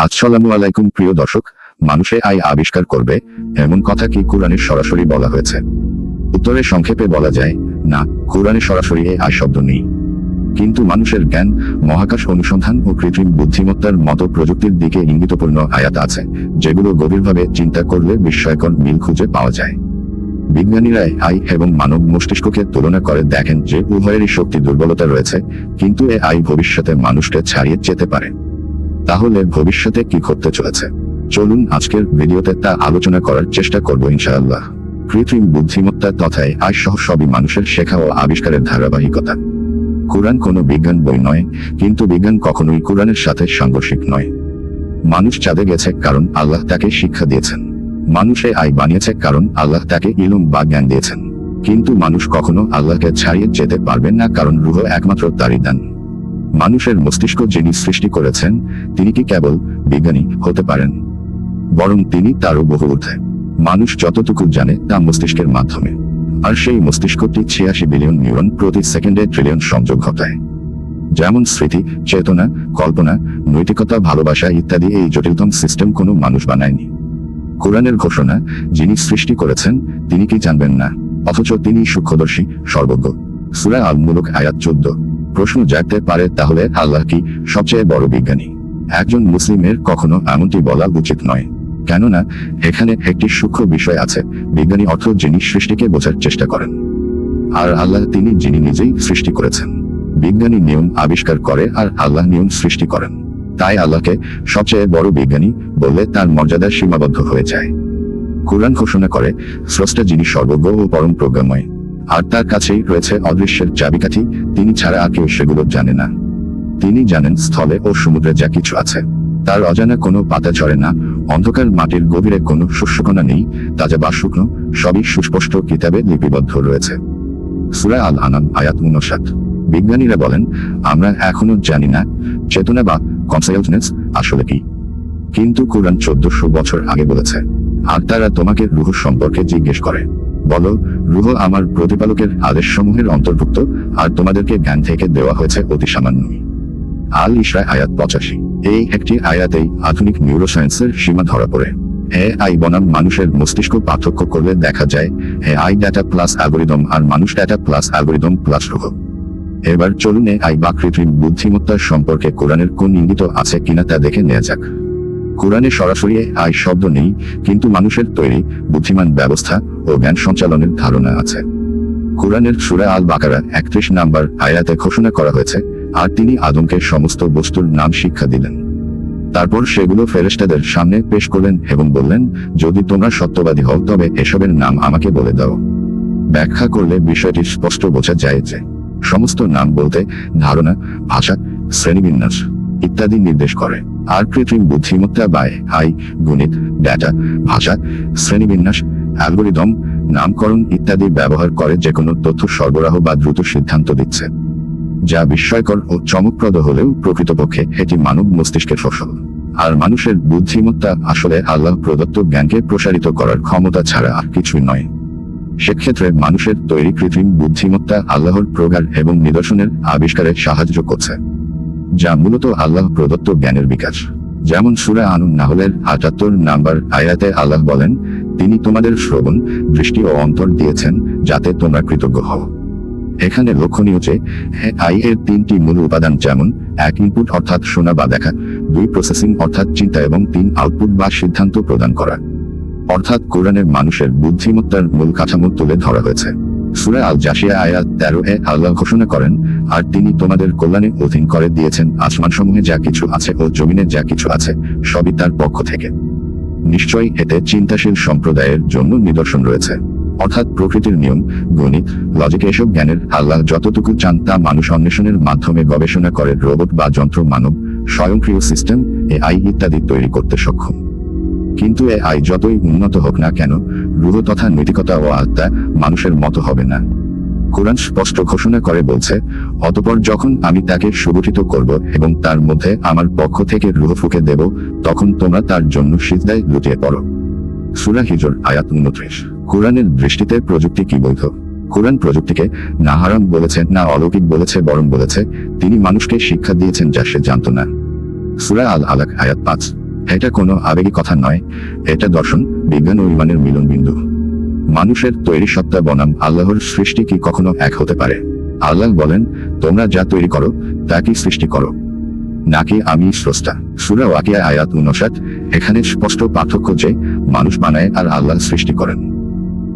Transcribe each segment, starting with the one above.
আসসালামু আলাইকুম প্রিয় দর্শক, মানুষে আই আবিষ্কার করবে এমন কথা কি কোরআনের সরাসরি বলা হয়েছে? উত্তরে সংক্ষেপে বলা যায়, না, কোরআনে সরাসরি আই শব্দ নেই। কিন্তু মানুষের জ্ঞান, মহাকাশ অনুসন্ধান ও কৃত্রিম বুদ্ধিমত্তার মতো প্রযুক্তির দিকে ইঙ্গিতপূর্ণ আয়াত আছে, যেগুলো গভীরভাবে চিন্তা করলে বিস্ময়কর মিল খুঁজে পাওয়া যায়। বিজ্ঞানীরা আই এবং মানব মস্তিষ্ককে তুলনা করে দেখেন যে উভয়েরই শক্তি দুর্বলতা রয়েছে, কিন্তু আই ভবিষ্যতে মানুষকে ছাড়িয়ে যেতে পারে। তাহলে ভবিষ্যতে কি ঘটতে চলেছে? চলুন আজকের ভিডিওতে তা আলোচনা করার চেষ্টা করব ইনশাআল্লাহ। কৃত্রিম বুদ্ধিমত্তা তথায় আই সহ সবই মানুষের শেখা ও আবিষ্কারের ধারাবাহিকতা। কোরআন কোনো বিজ্ঞান বই নয়, কিন্তু বিজ্ঞান কখনোই কোরআনের সাথে সাংঘর্ষিক নয়। মানুষ চাঁদে গেছে কারণ আল্লাহ তাকে শিক্ষা দিয়েছেন। মানুষে আই বানিয়েছে কারণ আল্লাহ তাকে ইলম বা জ্ঞান দিয়েছেন। কিন্তু মানুষ কখনো আল্লাহকে ছাড়িয়ে যেতে পারবেন না, কারণ রূহ একমাত্র তারই দান। মানুষের মস্তিষ্ক যিনি সৃষ্টি করেছেন, তিনি কি কেবল বিজ্ঞানী হতে পারেন? বরং তিনি তারও বহু ঊর্ধ্বে। মানুষ যতটুকু জানে তা মস্তিষ্কের মাধ্যমে, আর সেই মস্তিষ্কটি 86 বিলিয়ন নিউরন প্রতি সেকেন্ডে ট্রিলিয়ন সংযোগ ঘটায়। যেমন স্মৃতি, চেতনা, কল্পনা, নৈতিকতা, ভালোবাসা ইত্যাদি এই জটিলতম সিস্টেম কোনো মানুষ বানায়নি। কোরআনের ঘোষণা, যিনি সৃষ্টি করেছেন তিনি কি জানবেন না, অথচ তিনি সূক্ষ্মদর্শী, সর্বজ্ঞ। সূরা আল মুলক আয়াত 14। প্রশ্ন জাগতে পারে, তাহলে আল্লাহ কি সবচেয়ে বড় বিজ্ঞানী? একজন মুসলিমের কখনো এমনটি বলা উচিত নয়, কেননা এখানে একটি সূক্ষ্ম বিষয় আছে। বিজ্ঞানী অর্থ যিনি সৃষ্টিকে বোঝার চেষ্টা করেন, আর আল্লাহ তিনি যিনি নিজেই সৃষ্টি করেছেন। বিজ্ঞানী নিয়ম আবিষ্কার করে আর আল্লাহ নিয়ম সৃষ্টি করেন। তাই আল্লাহকে সবচেয়ে বড় বিজ্ঞানী বললে তার মর্যাদা সীমাবদ্ধ হয়ে যায়। কোরআন ঘোষণা করে, স্রষ্টা যিনি সর্বজ্ঞ ও পরম প্রজ্ঞাময়, আর তার কাছেই রয়েছে অদৃশ্যের চাবিকাঠি, তিনি ছাড়া আর কেউ সেগুলো জানে না। তিনি জানেন স্থলে ও সমুদ্রে যা কিছু আছে। তার অজানা কোনো পাতা ঝরে না, অন্ধকার মাটির গভীরে কোনো শস্যকণা নেই, তাজা বা শুকনো সবই সুস্পষ্ট কিতাবে লিপিবদ্ধ রয়েছে। সূরা আল আনাম আয়াত 59। বিজ্ঞানীরা বলেন, আমরা এখনো জানি না চেতনা বা কনসাসনেস আসলে কি, কিন্তু কোরআন 1400 বছর আগে বলেছে। আর তারা তোমাকে রূহ সম্পর্কে জিজ্ঞেস করে, বলো, রূহ আমার প্রতিপালকের আদেশসমূহের অন্তর্ভুক্ত, আর তোমাদেরকে জ্ঞান থেকে দেওয়া হয়েছে অতি সামান্যই। আল ইসরা আয়াত 85। এই একটি আয়াতেই আধুনিক নিউরোসায়েন্সের সীমা ধরা পড়ে। আই বনাম মানুষের মস্তিষ্ক পার্থক্য করলে দেখা যায়, আই ডেটা প্লাস অ্যালগরিদম আর মানুষ ডেটা প্লাস অ্যালগরিদম প্লাস রূহ। এবার চলুন আই বা কৃত্রিম বুদ্ধিমত্তার সম্পর্কে কোরআনের কোন ইঙ্গিত আছে কিনা তা দেখে নেওয়া যাক। কোরআনে সরাসরি আই শব্দ নেই, কিন্তু মানুষের তৈরি বুদ্ধিমান ব্যবস্থা ও জ্ঞান সঞ্চালনের ধারণা আছে। কোরআনের সূরা আল বাকারা 31 নম্বর আয়াতে ঘোষণা করা হয়েছে, আর তিনি আদমকে সমস্ত বস্তুর নাম শিক্ষা দিলেন। তারপর সেগুলো ফেরেশতাদের সামনে পেশ করলেন এবং বললেন, যদি তোমরা সত্যবাদী হও তবে এসবের নাম আমাকে বলে দাও। ব্যাখ্যা করলে বিষয়টি স্পষ্ট বোঝা যায় যে সমস্ত নাম বলতে ধারণা, ভাষা, শ্রেণীবিন্যাস ইত্যাদি নির্দেশ করে। আর কৃত্রিম বুদ্ধিমত্তা বা আই গণিত, ডেটা, ভাষা, শ্রেণীবিন্যাস, অ্যালগরিদম, নামকরণ ইত্যাদি ব্যবহার করে যে কোনো তথ্য সরবরাহ বা দ্রুত সিদ্ধান্ত দিচ্ছে, যা বিস্ময়কর ও চমকপ্রদ হলেও প্রকৃতপক্ষে এটি মানব মস্তিষ্কের ফসল। আর মানুষের বুদ্ধিমত্তা আসলে আল্লাহ প্রদত্ত জ্ঞানকে প্রসারিত করার ক্ষমতা ছাড়া আর কিছুই নয়। সেক্ষেত্রে মানুষের তৈরি কৃত্রিম বুদ্ধিমত্তা আল্লাহর প্রগাঢ় এবং নিদর্শনের আবিষ্কারে সাহায্য করছে, যা মূলত আল্লাহ প্রদত্ত জ্ঞানের বিকাশ। যেমন সূরা আন নাহলের 78 নম্বর আয়াতে আল্লাহ বলেন, তিনি তোমাদের শ্রবণ, দৃষ্টি ও অন্তর দিয়েছেন যাতে তোমরা কৃতজ্ঞ হও। এখানে লক্ষণীয় যে আই এর 3টি মূল উপাদান, যেমন 1 ইনপুট অর্থাৎ শোনা বা দেখা, 2 প্রসেসিং অর্থাৎ চিন্তা এবং 3 আউটপুট বা সিদ্ধান্ত প্রদান করা। অর্থাৎ কোরআনের মানুষের বুদ্ধিমত্তার মূল কাঠামো তুলে ধরা হয়েছে। সূরা আল জাসিয়া আয়াত 13 আল্লাহ ঘোষণা করেন, আর তিনি তোমাদের কল্যাণে অধীন করে দিয়েছেন আসমানসমূহে যা কিছু আছে ও জমিনে যা কিছু আছে, সবই তার পক্ষ থেকে। নিশ্চয়ই এতে চিন্তাশীল সম্প্রদায়ের জন্য নিদর্শন রয়েছে। অর্থাৎ প্রকৃতির নিয়ম, গণিত, লজিক এসব জ্ঞানের আল্লাহ যতটুকু চান তা মানুষ অন্বেষণের মাধ্যমে গবেষণা করে রোবট বা যন্ত্র, মানব, স্বয়ংক্রিয় সিস্টেম, আই ইত্যাদি তৈরি করতে সক্ষম। কিন্তু আই যতই উন্নত হোক না কেন, রূহ তথা নৈতিকতা ও আত্মা মানুষের মতো হবে না। কোরআন স্পষ্ট ঘোষণা করে বলছে, অতঃপর যখন আমি তাকে সুগঠিত করব এবং তার মধ্যে আমার পক্ষ থেকে রূহ ফুঁকে দেব, তখন তোমরা তার জন্য সিজদায় লুটিয়ে পড়ো। সূরা হিজর আয়াত 29। কোরআনের দৃষ্টিতে প্রযুক্তি কি বৈধ? কোরআন প্রযুক্তিকে না হারাম বলেছে না অলৌকিক বলেছে, বরং বলেছে তিনি মানুষকে শিক্ষা দিয়েছেন যা সে জানত না। সূরা আল আলাক আয়াত 5। এটা কোনো আবেগী কথা নয়, এটা দর্শন, বিজ্ঞান ও ইমানের মিলন বিন্দু। মানুষের তৈরি সত্তা বনাম আল্লাহর সৃষ্টি কি কখনো এক হতে পারে? আল্লাহ বলেন, তোমরা যা তৈরি করো তা কি সৃষ্টি করো, নাকি আমি স্রষ্টা? সূরা ওয়াকিয়া আয়াত 59। এখানে স্পষ্ট পার্থক্য যে মানুষ বানায় আর আল্লাহ সৃষ্টি করেন,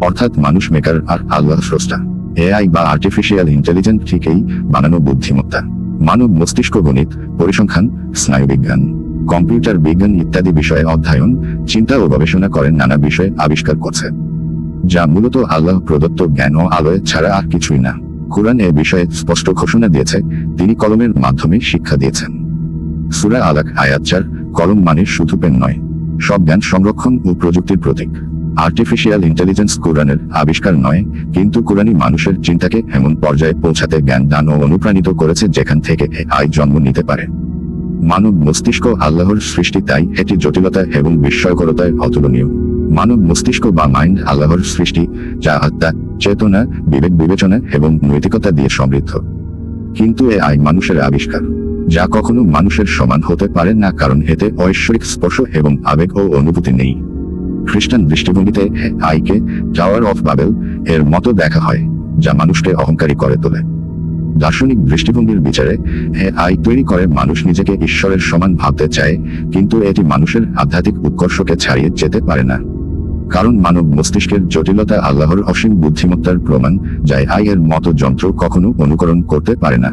অর্থাৎ মানুষ মেকার আর আল্লাহ স্রষ্টা। এআই বা আর্টিফিশিয়াল ইন্টেলিজেন্স ঠিকই বানানো বুদ্ধিমত্তা। মানব মস্তিষ্ক, গণিত, পরিসংখ্যান, স্নায়ুবিজ্ঞান, কম্পিউটার বিজ্ঞান ইত্যাদি বিষয়ে অধ্যয়ন, চিন্তা ও গবেষণা করেন, নানা বিষয়ে আবিষ্কার করছে, যা মূলত আল্লাহ প্রদত্ত জ্ঞান ও আলোয় ছাড়া আর কিছুই না। কুরআন এ বিষয়ে স্পষ্ট ঘোষণা দিয়েছে, তিনি কলমের মাধ্যমে শিক্ষা দিয়েছেন। সূরা আলাক আয়াত 4। কলম মানে শুধু পেন নয়, সব জ্ঞান সংরক্ষণ ও প্রযুক্তির প্রতীক। আর্টিফিশিয়াল ইন্টেলিজেন্স কুরআনের আবিষ্কার নয়, কিন্তু কুরআনই মানুষের চিন্তাকে এমন পর্যায়ে পৌঁছাতে জ্ঞান দান ও অনুপ্রাণিত করেছে যেখান থেকে এআই জন্ম নিতে পারে। মানব মস্তিষ্ক আল্লাহর সৃষ্টি, তাই এটি জটিলতা এবং বিস্ময়করতায় অতুলনীয়। মানব মস্তিষ্ক বা মাইন্ড আল্লাহর সৃষ্টি, যা আত্মা, চেতনা, বিবেক, বিবেচনা এবং নৈতিকতা দিয়ে সমৃদ্ধ। কিন্তু এআই মানুষের আবিষ্কার, যা কখনো মানুষের সমান হতে পারে না, কারণ এতে ঐশ্বরিক স্পর্শ এবং আবেগ ও অনুভূতি নেই। খ্রিস্টান দৃষ্টিভঙ্গিতে এআইকে টাওয়ার অফ বাবেল এর মতো দেখা হয়, যা মানুষকে অহংকারী করে তোলে। দার্শনিক দৃষ্টিভঙ্গির বিচারে এআই তৈরি করে মানুষ নিজেকে ঈশ্বরের সমান ভাবতে চায়, কিন্তু এটি মানুষের আধ্যাত্মিক উৎকর্ষকে ছাড়িয়ে যেতে পারে না। কারণ মানব মস্তিষ্কের জটিলতা আল্লাহর অসীম বুদ্ধিমত্তার প্রমাণ, যা এআই এর মতো যন্ত্র কখনো অনুকরণ করতে পারে না।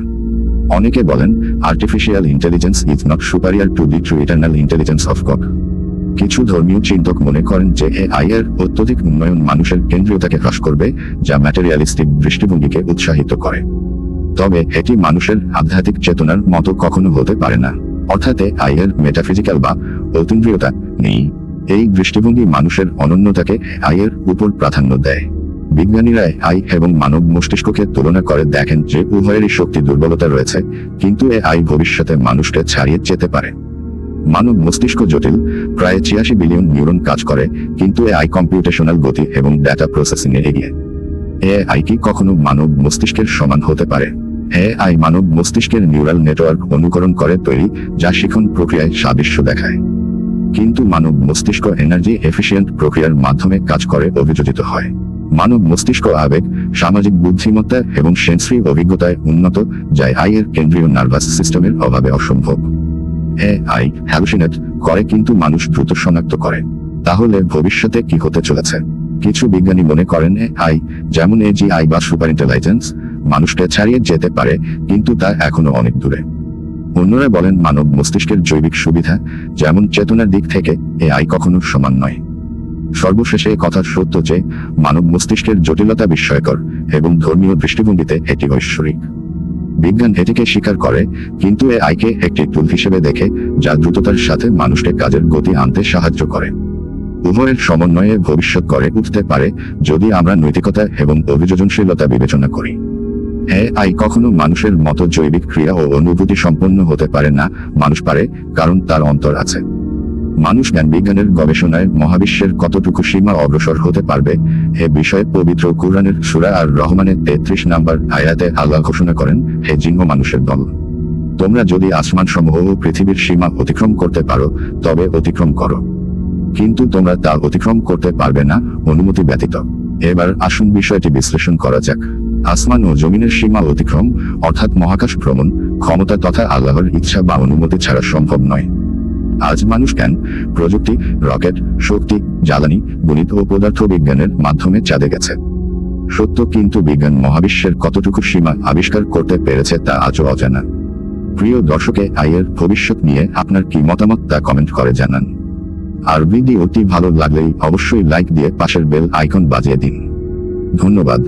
অনেকে বলেন, artificial intelligence is not সুপারিয়ার to the true eternal intelligence of god. কিছু ধর্মীয় চিন্তক মনে করেন যে এআই এর অত্যধিক উন্নয়ন মানুষের কেন্দ্রীয়তাকে হ্রাস করবে, যা ম্যাটেরিয়ালিস্টিক দৃষ্টিভঙ্গিকে উৎসাহিত করে। তবে এটি মানুষের আধ্যাত্মিক চেতনার মতো কখনো হতে পারে না, অর্থাৎ এআই এর মেটাফিজিক্যাল বা অতীন্দ্রিয়তা নেই। এই দৃষ্টিভঙ্গি মানুষের অনন্যতাকে এআই এর উপর প্রাধান্য দেয়। বিজ্ঞানীরা এআই এবং মানব মস্তিষ্ককে তুলনা করে দেখেন যে উভয়েরই শক্তি দুর্বলতা রয়েছে, কিন্তু এআই ভবিষ্যতে মানুষকে ছাড়িয়ে যেতে পারে। মানব মস্তিষ্ক জটিল, প্রায় 86 বিলিয়ন নিউরন কাজ করে, কিন্তু এআই কম্পিউটেশনাল গতি এবং ডেটা প্রসেসিং এ এগিয়ে। এআই কি কখনো মানব মস্তিষ্কের সমান হতে পারে? এআই মানব মস্তিষ্কের নিউরাল নেটওয়ার্ক অনুকরণ করে তৈরি, যা শিখন প্রক্রিয়ায় সাদৃশ্য দেখায়। কিন্তু মানব মস্তিষ্ক এনার্জি এফিসিয়েন্ট প্রক্রিয়ার মাধ্যমে কাজ করে, অভিযোজিত হয়। মানব মস্তিষ্ক আবেগ, সামাজিক বুদ্ধিমত্তা এবং সেন্সরি অভিজ্ঞতায় উন্নত, যা এআই এর কেন্দ্রীয় নার্ভাস সিস্টেমের অভাবে অসম্ভব। এআই হ্যালুসিনেট করে, কিন্তু মানুষ দ্রুত শনাক্ত করে। তাহলে ভবিষ্যতে কি হতে চলেছে? কিছু বিজ্ঞানী মনে করেন এআই, যেমন এজিআই বা সুপার ইন্টেলিজেন্স, মানুষকে ছাড়িয়ে যেতে পারে, কিন্তু তা এখনো অনেক দূরে। অন্যরা বলেন মানব মস্তিষ্কের জৈবিক সুবিধা, যেমন চেতনার দিক থেকে এআই কখনো সমান নয়। সর্বশেষে কথা সত্য যে মানব মস্তিষ্কের জটিলতা বিস্ময়কর, এবং ধর্মীয় দৃষ্টিভঙ্গিতে এটি ঐশ্বরিক। বিজ্ঞান এটিকে স্বীকার করে, কিন্তু এআইকে একটি টুল হিসেবে দেখে, যা দ্রুততার সাথে মানুষকে কাজের গতি আনতে সাহায্য করে। উভয়ের সমন্বয়ে ভবিষ্যৎ করে উঠতে পারে, যদি আমরা নৈতিকতা এবং অভিযোজনশীলতা বিবেচনা করি। এআই কখনো মানুষের মতো জৈবিক ক্রিয়া ও অনুভূতি সম্পন্ন হতে পারে না, মানুষ পারে, কারণ তার অন্তর আছে। মানুষ জ্ঞান বিজ্ঞানের গবেষণায় মহাবিশ্বের কতটুকু সীমা অগ্রসর হতে পারবে, এ বিষয়ে পবিত্র কুরআনের সূরা আর রহমানের 33 নম্বর আয়াতে আল্লাহ ঘোষণা করেন, হে জিন ও মানুষের দল, তোমরা যদি আসমানসমূহ ও পৃথিবীর সীমা অতিক্রম করতে পারো, তবে অতিক্রম করো, কিন্তু তোমরা তা অতিক্রম করতে পারবে না অনুমতি ব্যতীত। এবার আসুন বিষয়টি বিশ্লেষণ করা যাক। আসমান ও জমিনের সীমা অতিক্রম, অর্থাৎ মহাকাশ ভ্রমণ, ক্ষমতা তথা আল্লাহর ইচ্ছা বা অনুমতি ছাড়া সম্ভব নয়। আজ মানুষ জ্ঞান, প্রযুক্তি, রকেট, শক্তি, জ্বালানি, গণিত ও পদার্থ বিজ্ঞানের মাধ্যমে চাঁদে গেছে। সত্য, কিন্তু বিজ্ঞান মহাবিশ্বের কতটুকু সীমা আবিষ্কার করতে পেরেছে তা আজও অজানা। প্রিয় দর্শকে, এআইয়ের ভবিষ্যৎ নিয়ে আপনার কি মতামত তা কমেন্ট করে জানান। আর ভিডিওটি ভালো লাগলেই অবশ্যই লাইক দিয়ে পাশের বেল আইকন বাজিয়ে দিন। ধন্যবাদ।